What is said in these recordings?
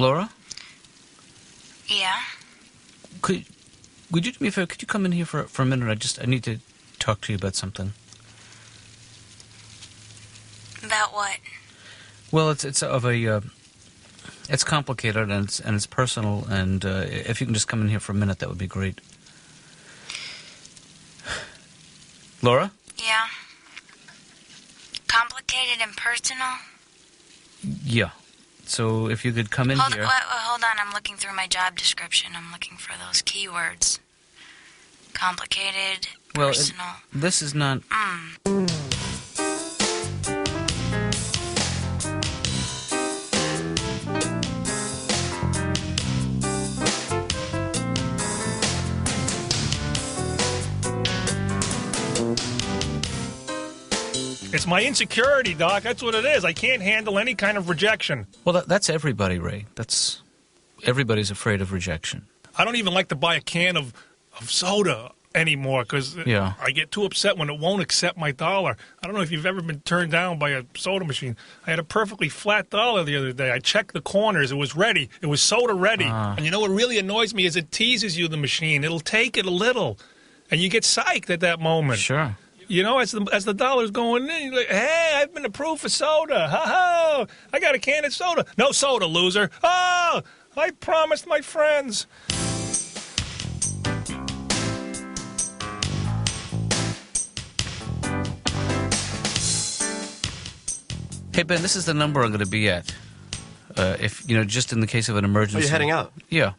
Laura? Yeah? Would you do me a favor? Could you come in here for a minute? I need to talk to you about something. About what? Well, it's complicated and it's personal, and if you can just come in here for a minute, that would be great. Laura? Yeah? Complicated and personal? Yeah. So if you could come in here... Hold on, I'm looking through my job description. I'm looking for those keywords. Complicated, personal... Well, this is not... It's my insecurity, Doc. That's what it is. I can't handle any kind of rejection. Well, that's everybody, Ray. Everybody's afraid of rejection. I don't even like to buy a can of soda anymore because I get too upset when it won't accept my dollar. I don't know if you've ever been turned down by a soda machine. I had a perfectly flat dollar the other day. I checked the corners. It was ready. It was soda ready. And you know what really annoys me is it teases you, the machine. It'll take it a little. And you get psyched at that moment. Sure. You know, as the dollar's going in, you're like, hey, I've been approved for soda. Ha-ha! I got a can of soda. No soda, loser. Oh, I promised my friends. Hey, Ben, this is the number I'm going to be at. If, just in the case of an emergency. Are you heading out? Yeah.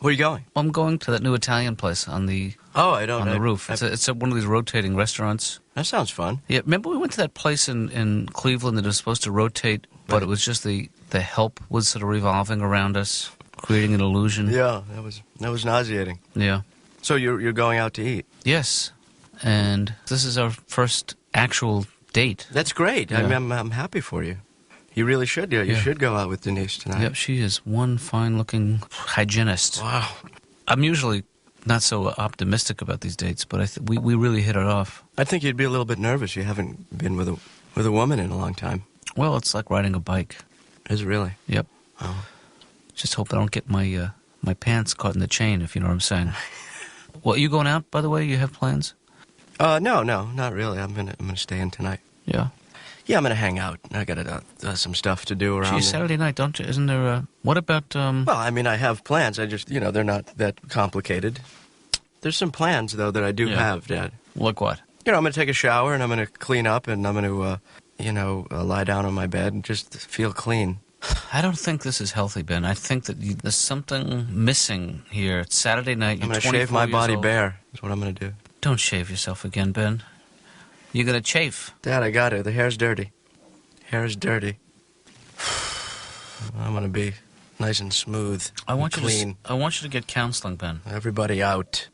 Where are you going? I'm going to that new Italian place on the the roof. It's one of these rotating restaurants. That sounds fun. Yeah, remember we went to that place in Cleveland that was supposed to rotate, but it was just the help was sort of revolving around us, creating an illusion. Yeah, that was nauseating. Yeah. So you're going out to eat? Yes, and this is our first actual date. That's great. Yeah. I'm happy for you. You really should. You should go out with Denise tonight. Yep, she is one fine-looking hygienist. Wow. I'm usually not so optimistic about these dates, but we really hit it off. I think you'd be a little bit nervous. You haven't been with a woman in a long time. Well, it's like riding a bike. Is it really? Yep. Oh. Just hope I don't get my pants caught in the chain, if you know what I'm saying. Well, you going out, by the way? You have plans? No, not really. I'm gonna stay in tonight. Yeah. Yeah, I'm gonna hang out. I got some stuff to do around. Geez, Saturday night, don't you? Isn't there what about Well, I mean, I have plans. I just, they're not that complicated. There's some plans though that I do have, Dad. Like what? I'm gonna take a shower and I'm gonna clean up and I'm gonna, lie down on my bed and just feel clean. I don't think this is healthy, Ben. I think that there's something missing here. It's Saturday night. You're I'm gonna shave my body bare. That's what I'm gonna do. Don't shave yourself again, Ben. You're gonna chafe. Dad, I got it. The hair's dirty. Hair is dirty. I'm gonna be nice and smooth. I want and clean. I want you to get counseling, Ben. Everybody out.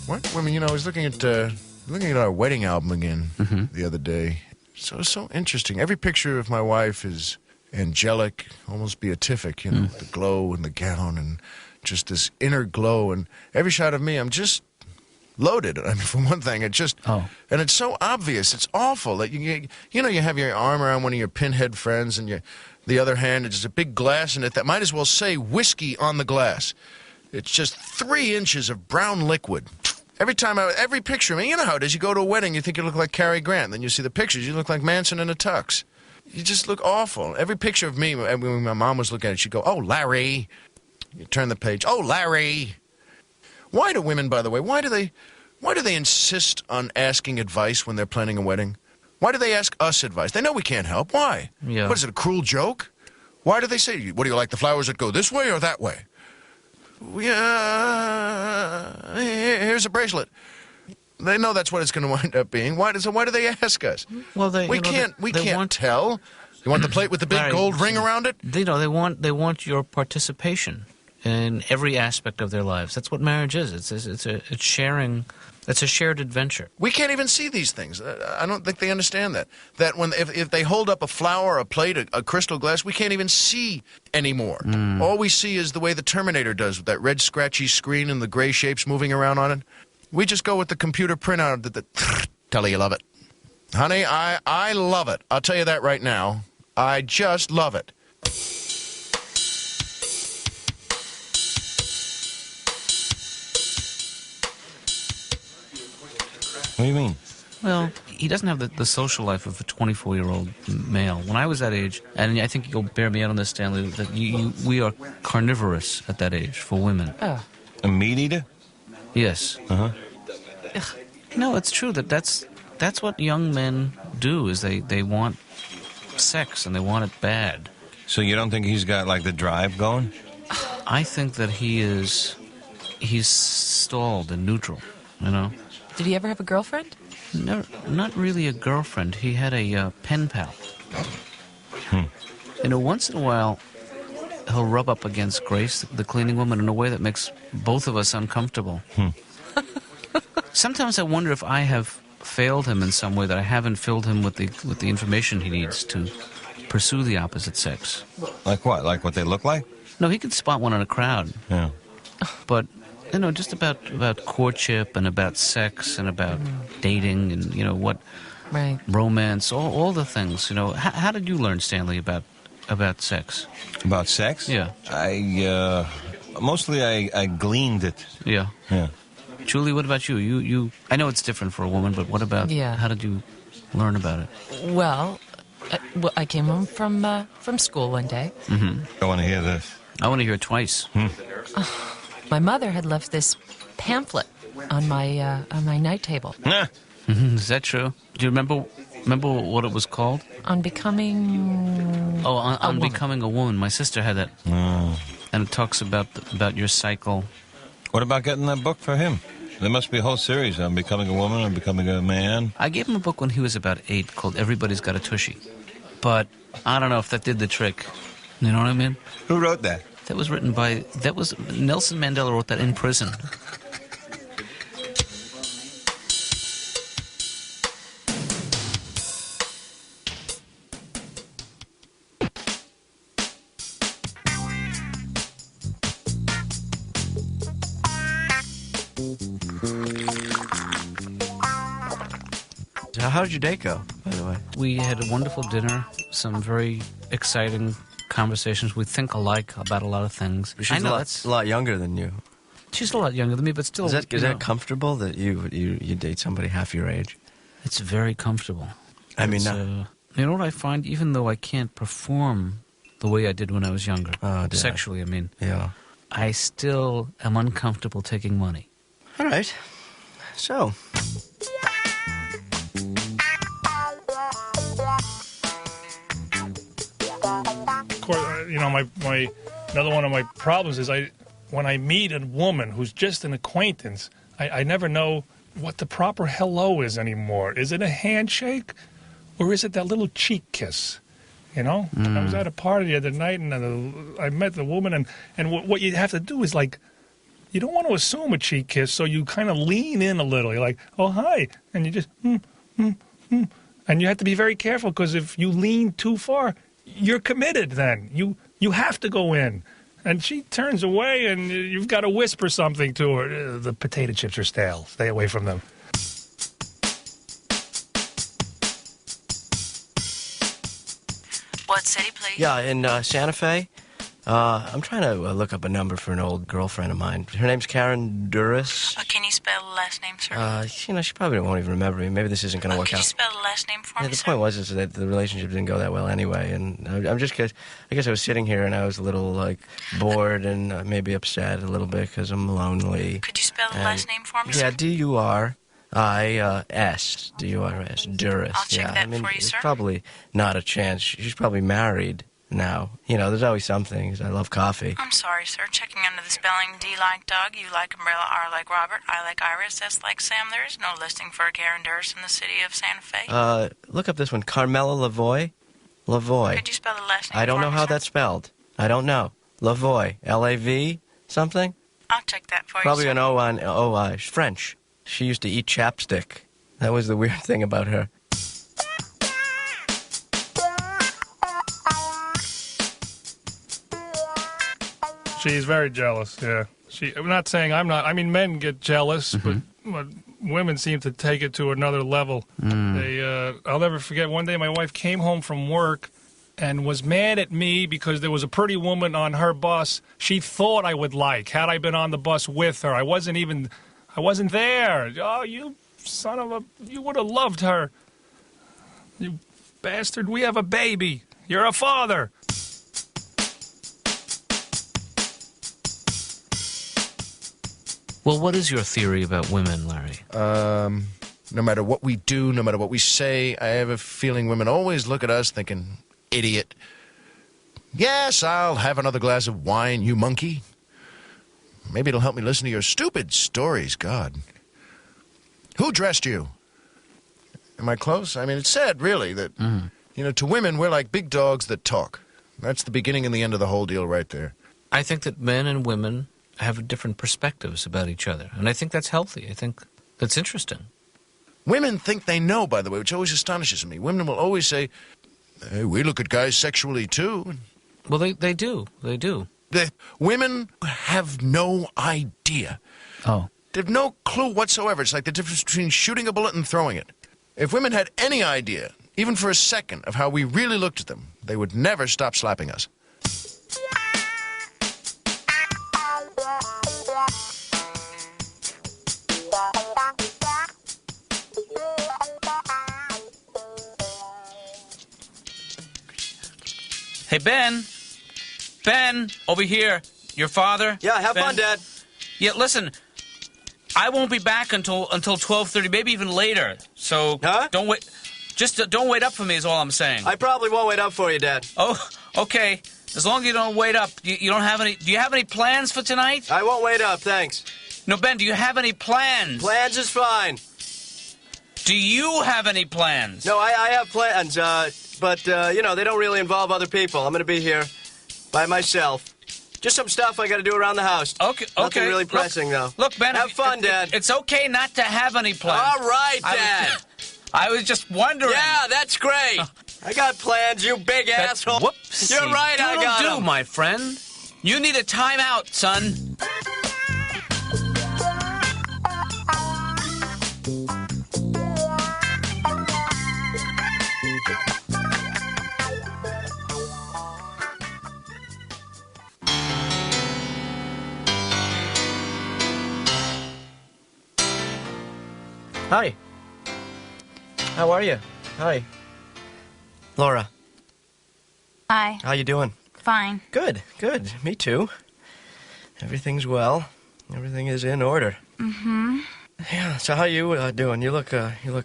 What? I mean, I was looking at our wedding album again the other day. So it's so interesting. Every picture of my wife is angelic, almost beatific, the glow in the gown and just this inner glow. And every shot of me, I'm just loaded. I mean, for one thing, and it's so obvious. It's awful that you have your arm around one of your pinhead friends and the other hand, it's just a big glass in it that might as well say whiskey on the glass. It's just 3 inches of brown liquid. Every picture of me, you know how it is. You go to a wedding, you think you look like Cary Grant. Then you see the pictures, you look like Manson in a tux. You just look awful. Every picture of me, when my mom was looking at it, she'd go, "Oh, Larry." You turn the page, "Oh, Larry." Why do women, by the way, why do they insist on asking advice when they're planning a wedding? Why do they ask us advice? They know we can't help. Why? Yeah. What is it, a cruel joke? Why do they say, "What do you like, the flowers that go this way or that way?" Here's a bracelet. They know that's what it's going to wind up being. Why do they ask us? Well, we can't tell. You want the plate with the big gold ring around it? They want your participation in every aspect of their lives. That's what marriage is. It's sharing. It's a shared adventure. We can't even see these things. I don't think they understand that. That if they hold up a flower, a plate, a crystal glass, we can't even see anymore. All we see is the way the Terminator does with that red scratchy screen and the gray shapes moving around on it. We just go with the computer printout Tell her you love it. Honey, I love it. I'll tell you that right now. I just love it. What do you mean? Well, he doesn't have the social life of a 24-year-old male. When I was that age, and I think you'll bear me out on this, Stanley, that we are carnivorous at that age for women. A meat eater? Yes. Uh-huh. No, it's true that's what young men do, is they want sex, and they want it bad. So you don't think he's got, like, the drive going? I think that he's stalled and neutral, you know? Did he ever have a girlfriend? No, not really a girlfriend. He had a pen pal. You know, once in a while, he'll rub up against Grace, the cleaning woman, in a way that makes both of us uncomfortable. Sometimes I wonder if I have failed him in some way, that I haven't filled him with the information he needs to pursue the opposite sex. Like what? Like what they look like? No, he can spot one in a crowd. Yeah. But, you know, just about courtship and about sex and about dating and, you know, what... Right. Romance, all the things, you know. How did you learn, Stanley, about sex? About sex? Yeah. Mostly I gleaned it. Yeah. Yeah. Julie, what about you? You I know it's different for a woman, but what about, how did you learn about it? Well, I came home from school one day. Mm-hmm. I want to hear this. I want to hear it twice. My mother had left this pamphlet on my night table. Is that true? Do you remember what it was called? On becoming... Oh, on becoming a woman. My sister had that. Oh. And it talks about your cycle. What about getting that book for him? There must be a whole series on becoming a woman and becoming a man. I gave him a book when he was about 8 called Everybody's Got a Tushy. But I don't know if that did the trick. You know what I mean? Who wrote that? That was written by... Nelson Mandela wrote that in prison. How did your date go, by the way? We had a wonderful dinner, some very exciting conversations. We think alike about a lot of things. She's a lot younger than you. She's a lot younger than me, but still... Is that comfortable that you date somebody half your age? It's very comfortable. I mean, you know what I find? Even though I can't perform the way I did when I was younger, sexually, I mean, I still am uncomfortable taking money. All right. So... You know, my another one of my problems is when I meet a woman who's just an acquaintance, I never know what the proper hello is anymore. Is it a handshake, or is it that little cheek kiss? You know, I was at a party the other night, and I met the woman, and what you have to do is, like, you don't want to assume a cheek kiss, so you kind of lean in a little. You're like, oh, hi, and you just and you have to be very careful, because if you lean too far, you're committed then. You have to go in. And she turns away, and you've got to whisper something to her. The potato chips are stale. Stay away from them. What city, please? Yeah, in Santa Fe. I'm trying to look up a number for an old girlfriend of mine. Her name's Karen Duras. Can you spell the last name, sir? You know, she probably won't even remember me. Maybe this isn't going to work out. Can you spell the last name for me, The sir? point was that the relationship didn't go that well anyway, and I'm just I guess I was sitting here and I was a little, like, bored and maybe upset a little bit because I'm lonely. Could you spell the last name for me, sir? Yeah, D-U-R-I-S. D-U-R-S. Duras. I'll check that for you, it's sir. probably not a chance. She's probably married now. You know, there's always something. 'Cause I love coffee. I'm sorry, sir. Checking under the spelling. D like Doug, U like Umbrella, R like Robert, I like Iris, S like Sam. There is no listing for Karen Durst in the city of Santa Fe. Look up this one. Carmela Lavoie. Lavoie. Could you spell the last name I don't for know me, how sir? that's spelled. I don't know. Lavoie. L-A-V something? I'll check that for Probably you, an sir. O on O-I. French. She used to eat chapstick. That was the weird thing about her. She's very jealous, yeah. I'm not saying I'm not. I mean, men get jealous, but but women seem to take it to another level. I'll never forget, one day my wife came home from work and was mad at me because there was a pretty woman on her bus she thought I would like, had I been on the bus with her. I wasn't there. Oh, you son of a... You would have loved her. You bastard, we have a baby. You're a father. Well, what is your theory about women, Larry? No matter what we do, no matter what we say, I have a feeling women always look at us thinking, idiot. Yes, I'll have another glass of wine, you monkey. Maybe it'll help me listen to your stupid stories, God. Who dressed you? Am I close? I mean, it's sad, really, that, to women, we're like big dogs that talk. That's the beginning and the end of the whole deal right there. I think that men and women have different perspectives about each other, and I think that's healthy. I think that's interesting. Women think they know, by the way, which always astonishes me. Women will always say, hey, we look at guys sexually, too. Well, they do. They do. Women have no idea. Oh. They have no clue whatsoever. It's like the difference between shooting a bullet and throwing it. If women had any idea, even for a second, of how we really looked at them, they would never stop slapping us. Hey, Ben. Ben, over here. Your father. Yeah, have fun, Dad. Yeah, listen. I won't be back until 12:30, maybe even later. So don't wait. Just don't wait up for me is all I'm saying. I probably won't wait up for you, Dad. Oh, okay. As long as you don't wait up. You don't have any. Do you have any plans for tonight? I won't wait up, thanks. No, Ben. Do you have any plans? Plans is fine. Do you have any plans? No, I have plans. But they don't really involve other people. I'm going to be here by myself. Just some stuff I got to do around the house. Okay. Nothing really pressing, though. Look, Ben. Have fun, Dad. It's okay not to have any plans. All right, Dad. I was just wondering. Yeah, that's great. I got plans, you big asshole. Whoopsie. You're right, I got them. My friend. You need a timeout, son. Hi. How are you? Hi. Laura. Hi. How you doing? Fine. Good, good. Me too. Everything's well. Everything is in order. Mm-hmm. Yeah, so how you doing? You look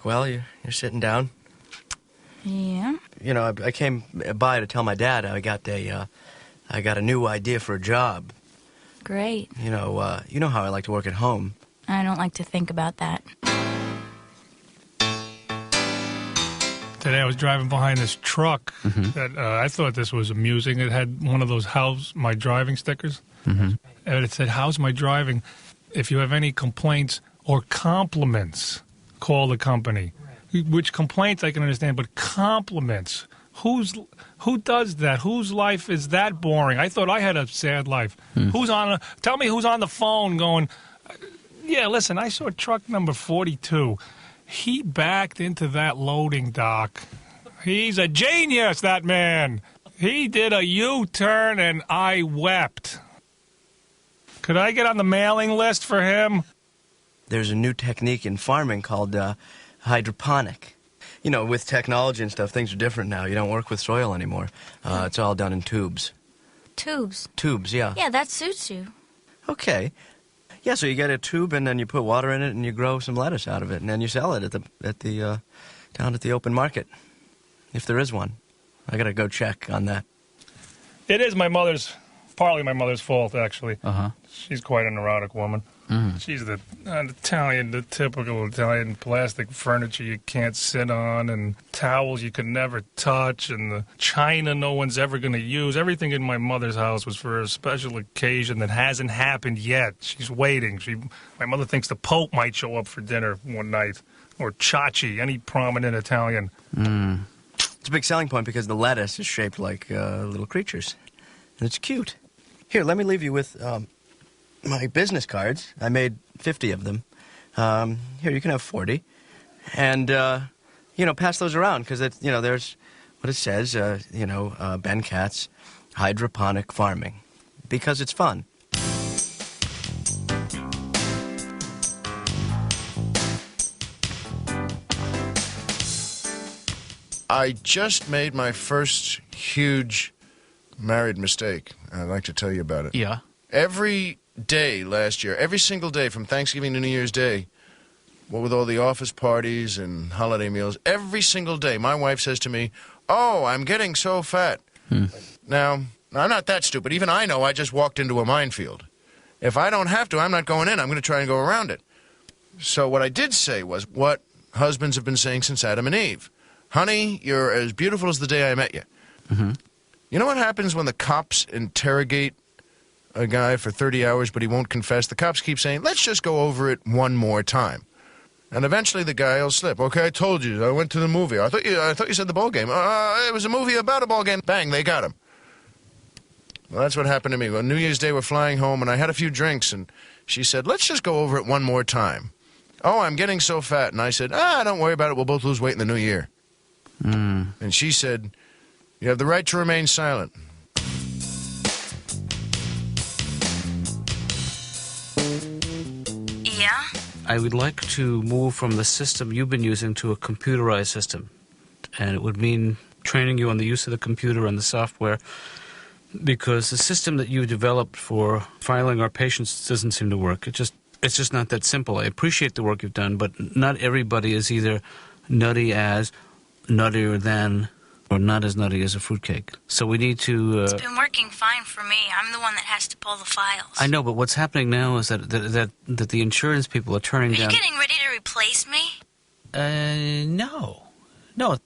well. You're sitting down. Yeah. You know, I came by to tell my dad I got a new idea for a job. Great. You know how I like to work at home. I don't like to think about that. Today I was driving behind this truck that I thought this was amusing. It had one of those "How's my driving" stickers. And it said, "How's my driving? If you have any complaints or compliments, call the company." Which complaints I can understand, but compliments. Who does that? Whose life is that boring? I thought I had a sad life. Tell me who's on the phone going, yeah, listen, I saw truck number 42. He backed into that loading dock. He's a genius, that man. He did a U-turn and I wept. Could I get on the mailing list for him? There's a new technique in farming called hydroponic. You know, with technology and stuff, things are different now. You don't work with soil anymore. It's all done in tubes. Tubes? Tubes, yeah. Yeah, that suits you. Okay. Yeah, so you get a tube and then you put water in it and you grow some lettuce out of it and then you sell it down at the open market, if there is one. I gotta go check on that. It is partly my mother's fault, actually. She's quite a neurotic woman. She's the typical Italian plastic furniture you can't sit on, and towels you could never touch, and the china no one's ever going to use. Everything in my mother's house was for a special occasion that hasn't happened yet. She's waiting. My mother thinks the Pope might show up for dinner one night, or Chachi, any prominent Italian. It's a big selling point because the lettuce is shaped like little creatures, and it's cute. Here, let me leave you with my business cards. I made 50 of them. Here, you can have 40. And, pass those around because, there's what it says, Ben Katz, hydroponic farming, because it's fun. I just made my first huge married mistake. I'd like to tell you about it. Yeah. Every day last year, every single day from Thanksgiving to New Year's Day, what with all the office parties and holiday meals, every single day my wife says to me, "Oh, I'm getting so fat." Now, I'm not that stupid. Even I know I just walked into a minefield. If I don't have to, I'm not going in. I'm going to try and go around it. So what I did say was what husbands have been saying since Adam and Eve. Honey, you're as beautiful as the day I met you. Mm-hmm. You know what happens when the cops interrogate a guy for 30 hours, but he won't confess? The cops keep saying, let's just go over it one more time. And eventually the guy will slip. Okay, I told you. I went to the movie. I thought you said the ball game. It was a movie about a ball game. Bang, they got him. Well, that's what happened to me. On New Year's Day, we're flying home, and I had a few drinks, and she said, let's just go over it one more time. Oh, I'm getting so fat. And I said, don't worry about it. We'll both lose weight in the new year. And she said, you have the right to remain silent. Yeah? I would like to move from the system you've been using to a computerized system. And it would mean training you on the use of the computer and the software, because the system that you developed for filing our patients doesn't seem to work. It's just not that simple. I appreciate the work you've done, but not everybody is either nutty as, nuttier than, or not as nutty as a fruitcake. So we need to... It's been working fine for me. I'm the one that has to pull the files. I know, but what's happening now is that the insurance people are turning down... Are you getting ready to replace me? No. No.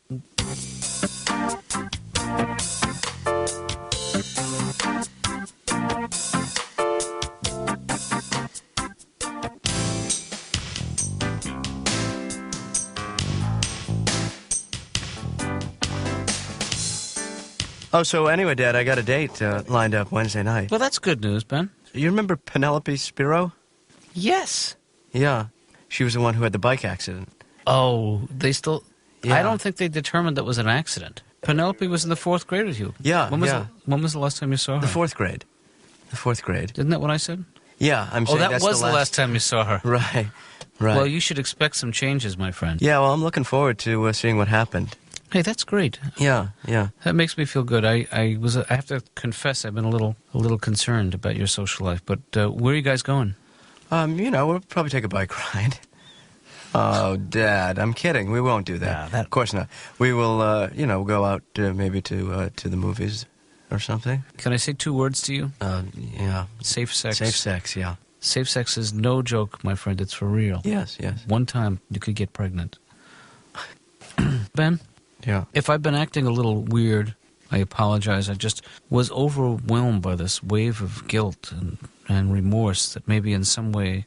Oh, so anyway, Dad, I got a date lined up Wednesday night. Well, that's good news, Ben. You remember Penelope Shapiro? Yes. Yeah. She was the one who had the bike accident. Oh, they still... Yeah. I don't think they determined that was an accident. Penelope was in the 4th grade with you. Yeah, when was the last time you saw her? The 4th grade. The 4th grade. Isn't that what I said? Yeah, I'm saying that that's was the last time you saw her. Right, right. Well, you should expect some changes, my friend. Yeah, well, I'm looking forward to seeing what happened. Hey, that's great. Yeah, yeah. That makes me feel good. I have to confess, I've been a little concerned about your social life. But where are you guys going? We'll probably take a bike ride. Oh, Dad, I'm kidding. We won't do that. Of course not. We will, go out maybe to the movies or something. Can I say 2 words to you? Yeah. Safe sex. Safe sex, yeah. Safe sex is no joke, my friend. It's for real. Yes, yes. One time, you could get pregnant. Ben? Yeah. If I've been acting a little weird, I apologize. I just was overwhelmed by this wave of guilt and remorse that maybe in some way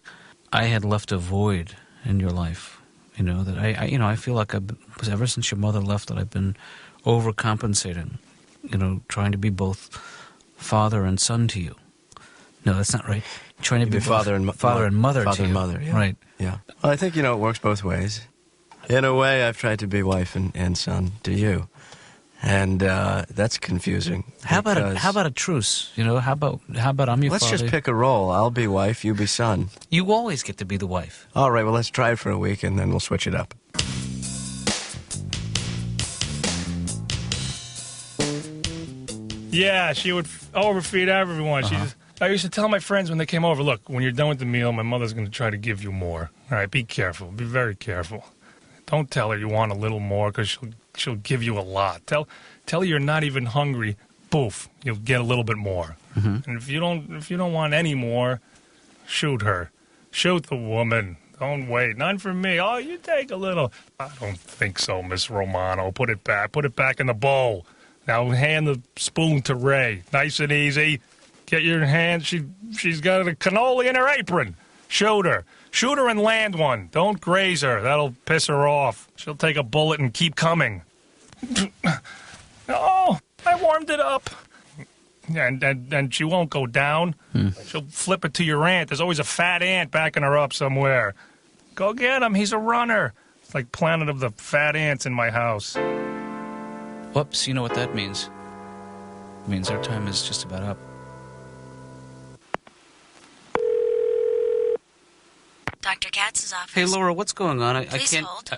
I had left a void in your life. That I feel like ever since your mother left, that I've been overcompensating, trying to be both father and son to you. No, that's not right. Trying to be father and mother to you. Mother, yeah. Right. Yeah. Well, I think, it works both ways. In a way, I've tried to be wife and son to you. And that's confusing. How about a truce? How about I'm your father? Let's just pick a role. I'll be wife, you be son. You always get to be the wife. All right, well, let's try it for a week, and then we'll switch it up. Yeah, she would overfeed everyone. I used to tell my friends when they came over, look, when you're done with the meal, my mother's going to try to give you more. All right, be careful. Be very careful. Don't tell her you want a little more, because she'll give you a lot. Tell her you're not even hungry. Poof, you'll get a little bit more. Mm-hmm. And if you don't want any more, shoot her. Shoot the woman. Don't wait. None for me. Oh, you take a little. I don't think so, Miss Romano. Put it back. Put it back in the bowl. Now hand the spoon to Ray. Nice and easy. Get your hand. She's got a cannoli in her apron. Shoot her. Shoot her and land one. Don't graze her. That'll piss her off. She'll take a bullet and keep coming. Oh, I warmed it up. And she won't go down. She'll flip it to your aunt. There's always a fat aunt backing her up somewhere. Go get him. He's a runner. It's like Planet of the Fat Ants in my house. Whoops, you know what that means. It means our time is just about up. Dr. Katz's office. Hey, Laura, what's going on? I Please can't... hold.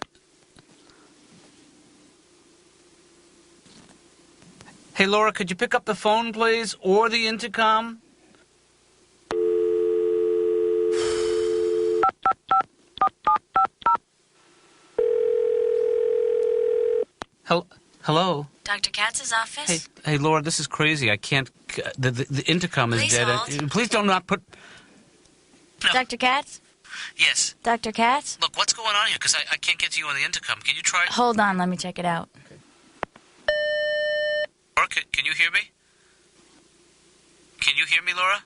Hey, Laura, could you pick up the phone, please? Or the intercom? Hello? Dr. Katz's office? Hey, Laura, this is crazy. I can't... The intercom is Please dead. hold. Please do not put... No. Dr. Katz? Yes. Dr. Katz? Look, what's going on here? Because I can't get to you on the intercom. Can you try... Hold on, let me check it out. Laura, can you hear me? Can you hear me, Laura?